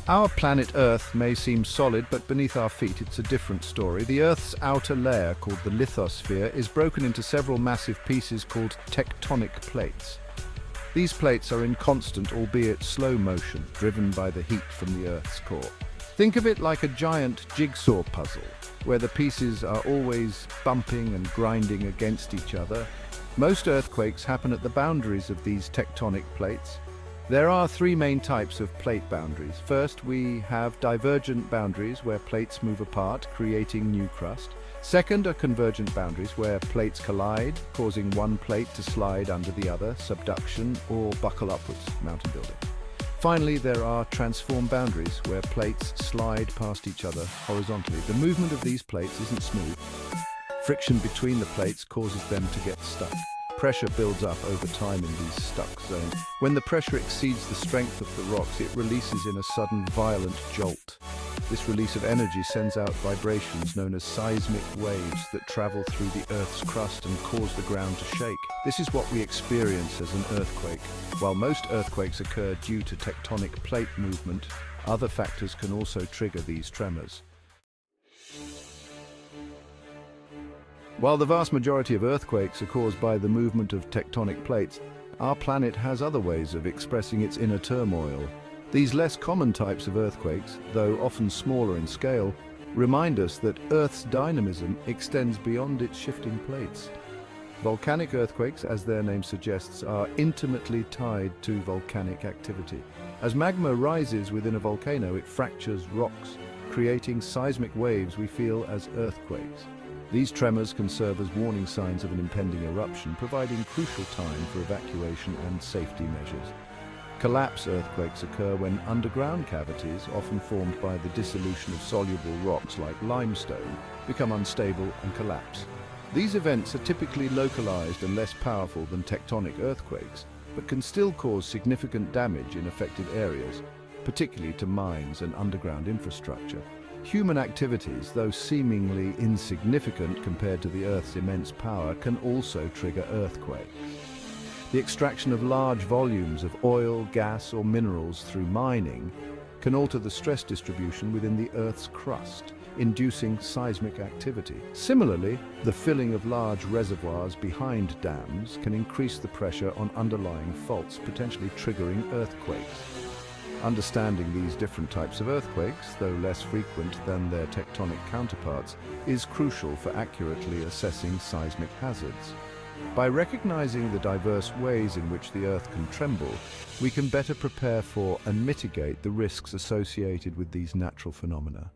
Our planet Earth may seem solid, but beneath our feet it's a different story. The Earth's outer layer, called the lithosphere, is broken into several massive pieces called tectonic plates. These plates are in constant, albeit slow motion, driven by the heat from the Earth's core. Think of it like a giant jigsaw puzzle, where the pieces are always bumping and grinding against each other. Most earthquakes happen at the boundaries of these tectonic plates. There are three main types of plate boundaries. First, we have divergent boundaries where plates move apart, creating new crust. Second are convergent boundaries where plates collide, causing one plate to slide under the other, subduction, or buckle upwards, mountain building. Finally, there are transform boundaries where plates slide past each other horizontally. The movement of these plates isn't smooth. Friction between the plates causes them to get stuck. Pressure builds up over time in these stuck zones. When the pressure exceeds the strength of the rocks, it releases in a sudden, violent jolt. This release of energy sends out vibrations known as seismic waves that travel through the Earth's crust and cause the ground to shake. This is what we experience as an earthquake. While most earthquakes occur due to tectonic plate movement, other factors can also trigger these tremors. While the vast majority of earthquakes are caused by the movement of tectonic plates, our planet has other ways of expressing its inner turmoil. These less common types of earthquakes, though often smaller in scale, remind us that Earth's dynamism extends beyond its shifting plates. Volcanic earthquakes, as their name suggests, are intimately tied to volcanic activity. As magma rises within a volcano, it fractures rocks, creating seismic waves we feel as earthquakes. These tremors can serve as warning signs of an impending eruption, providing crucial time for evacuation and safety measures. Collapse earthquakes occur when underground cavities, often formed by the dissolution of soluble rocks like limestone, become unstable and collapse. These events are typically localized and less powerful than tectonic earthquakes, but can still cause significant damage in affected areas, particularly to mines and underground infrastructure. Human activities, though seemingly insignificant compared to the Earth's immense power, can also trigger earthquakes. The extraction of large volumes of oil, gas, or minerals through mining can alter the stress distribution within the Earth's crust, inducing seismic activity. Similarly, the filling of large reservoirs behind dams can increase the pressure on underlying faults, potentially triggering earthquakes. Understanding these different types of earthquakes, though less frequent than their tectonic counterparts, is crucial for accurately assessing seismic hazards. By recognizing the diverse ways in which the Earth can tremble, we can better prepare for and mitigate the risks associated with these natural phenomena.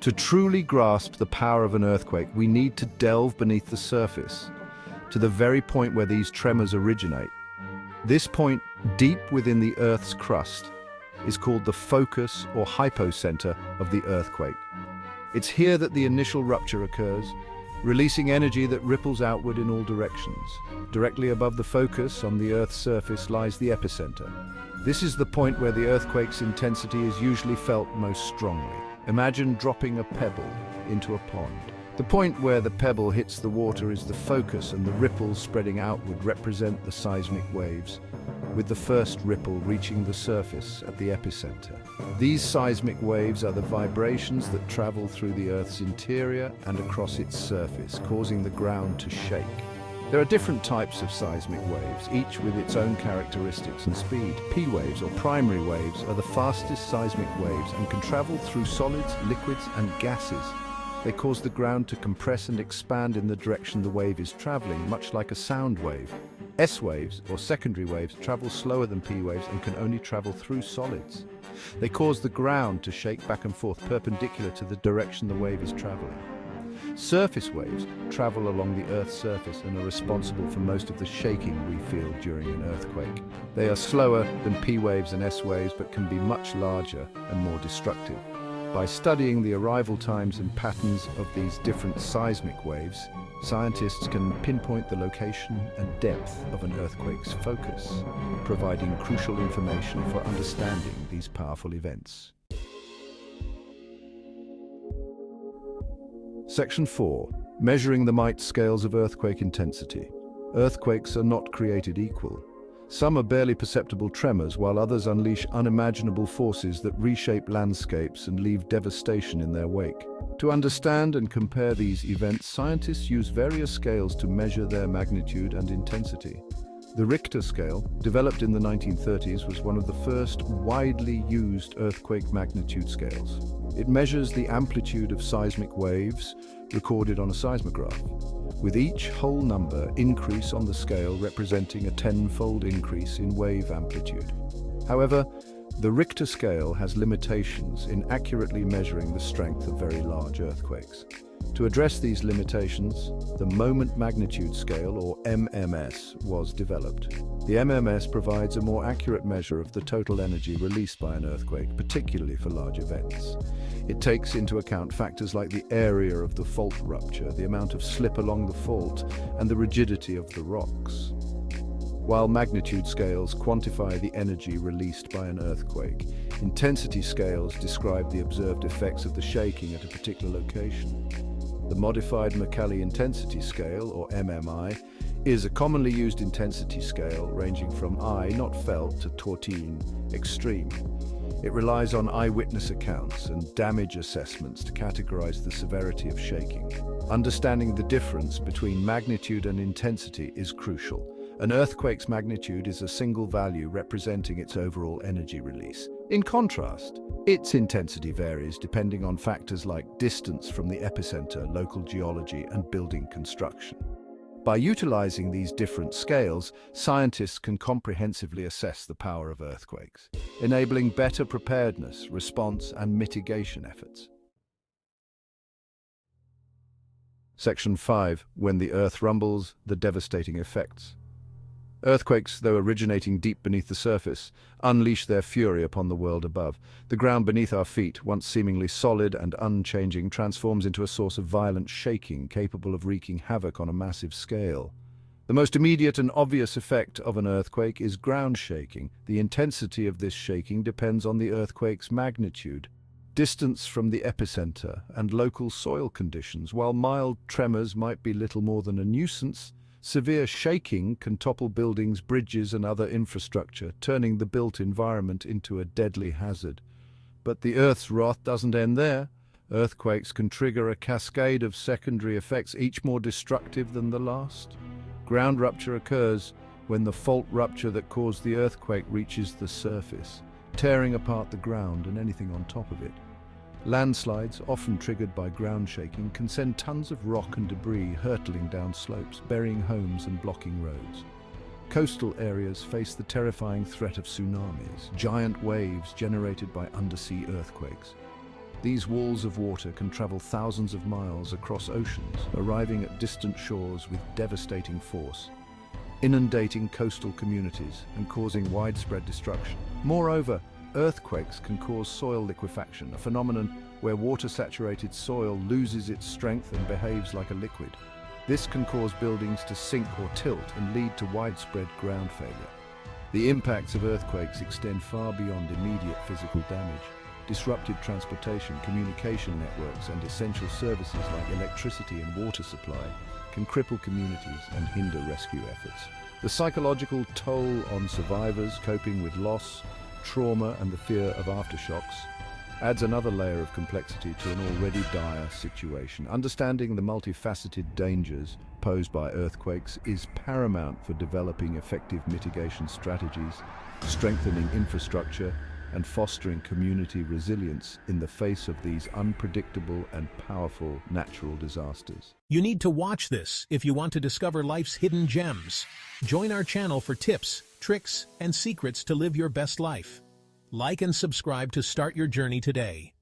To truly grasp the power of an earthquake, we need to delve beneath the surface, to the very point where these tremors originate. This point, deep within the Earth's crust, is called the focus or hypocenter of the earthquake. It's here that the initial rupture occurs, releasing energy that ripples outward in all directions. Directly above the focus on the Earth's surface lies the epicenter. This is the point where the earthquake's intensity is usually felt most strongly. Imagine dropping a pebble into a pond. The point where the pebble hits the water is the focus, and the ripples spreading outward represent the seismic waves, with the first ripple reaching the surface at the epicenter. These seismic waves are the vibrations that travel through the Earth's interior and across its surface, causing the ground to shake. There are different types of seismic waves, each with its own characteristics and speed. P waves, or primary waves, are the fastest seismic waves and can travel through solids, liquids, and gases. They cause the ground to compress and expand in the direction the wave is traveling, much like a sound wave. S waves, or secondary waves, travel slower than P waves and can only travel through solids. They cause the ground to shake back and forth perpendicular to the direction the wave is traveling. Surface waves travel along the Earth's surface and are responsible for most of the shaking we feel during an earthquake. They are slower than P waves and S waves, but can be much larger and more destructive. By studying the arrival times and patterns of these different seismic waves, scientists can pinpoint the location and depth of an earthquake's focus, providing crucial information for understanding these powerful events. Section 4. Measuring the Might Scales of Earthquake Intensity. Earthquakes are not created equal. Some are barely perceptible tremors, while others unleash unimaginable forces that reshape landscapes and leave devastation in their wake. To understand and compare these events, scientists use various scales to measure their magnitude and intensity. The Richter scale, developed in the 1930s, was one of the first widely used earthquake magnitude scales. It measures the amplitude of seismic waves recorded on a seismograph, with each whole number increase on the scale representing a tenfold increase in wave amplitude. However, the Richter scale has limitations in accurately measuring the strength of very large earthquakes. To address these limitations, the Moment Magnitude Scale, or MMS, was developed. The MMS provides a more accurate measure of the total energy released by an earthquake, particularly for large events. It takes into account factors like the area of the fault rupture, the amount of slip along the fault, and the rigidity of the rocks. While magnitude scales quantify the energy released by an earthquake, intensity scales describe the observed effects of the shaking at a particular location. The Modified Mercalli Intensity Scale, or MMI, is a commonly used intensity scale ranging from I, not felt, to 14, extreme. It relies on eyewitness accounts and damage assessments to categorize the severity of shaking. Understanding the difference between magnitude and intensity is crucial. An earthquake's magnitude is a single value representing its overall energy release. In contrast, its intensity varies depending on factors like distance from the epicenter, local geology, and building construction. By utilizing these different scales, scientists can comprehensively assess the power of earthquakes, enabling better preparedness, response, and mitigation efforts. Section 5. When the Earth rumbles, the devastating effects. Earthquakes, though originating deep beneath the surface, unleash their fury upon the world above. The ground beneath our feet, once seemingly solid and unchanging, transforms into a source of violent shaking capable of wreaking havoc on a massive scale. The most immediate and obvious effect of an earthquake is ground shaking. The intensity of this shaking depends on the earthquake's magnitude, distance from the epicenter, and local soil conditions. While mild tremors might be little more than a nuisance, severe shaking can topple buildings, bridges, and other infrastructure, turning the built environment into a deadly hazard. But the Earth's wrath doesn't end there. Earthquakes can trigger a cascade of secondary effects, each more destructive than the last. Ground rupture occurs when the fault rupture that caused the earthquake reaches the surface, tearing apart the ground and anything on top of it. Landslides, often triggered by ground shaking, can send tons of rock and debris hurtling down slopes, burying homes and blocking roads. Coastal areas face the terrifying threat of tsunamis, giant waves generated by undersea earthquakes. These walls of water can travel thousands of miles across oceans, arriving at distant shores with devastating force, inundating coastal communities and causing widespread destruction. Moreover, earthquakes can cause soil liquefaction, a phenomenon where water-saturated soil loses its strength and behaves like a liquid. This can cause buildings to sink or tilt and lead to widespread ground failure. The impacts of earthquakes extend far beyond immediate physical damage. Disrupted transportation, communication networks, and essential services like electricity and water supply can cripple communities and hinder rescue efforts. The psychological toll on survivors coping with loss, trauma, and the fear of aftershocks adds another layer of complexity to an already dire situation. Understanding the multifaceted dangers posed by earthquakes is paramount for developing effective mitigation strategies, strengthening infrastructure, and fostering community resilience in the face of these unpredictable and powerful natural disasters. You need to watch this if you want to discover life's hidden gems. Join our channel for tips, tricks, and secrets to live your best life. Like and subscribe to start your journey today.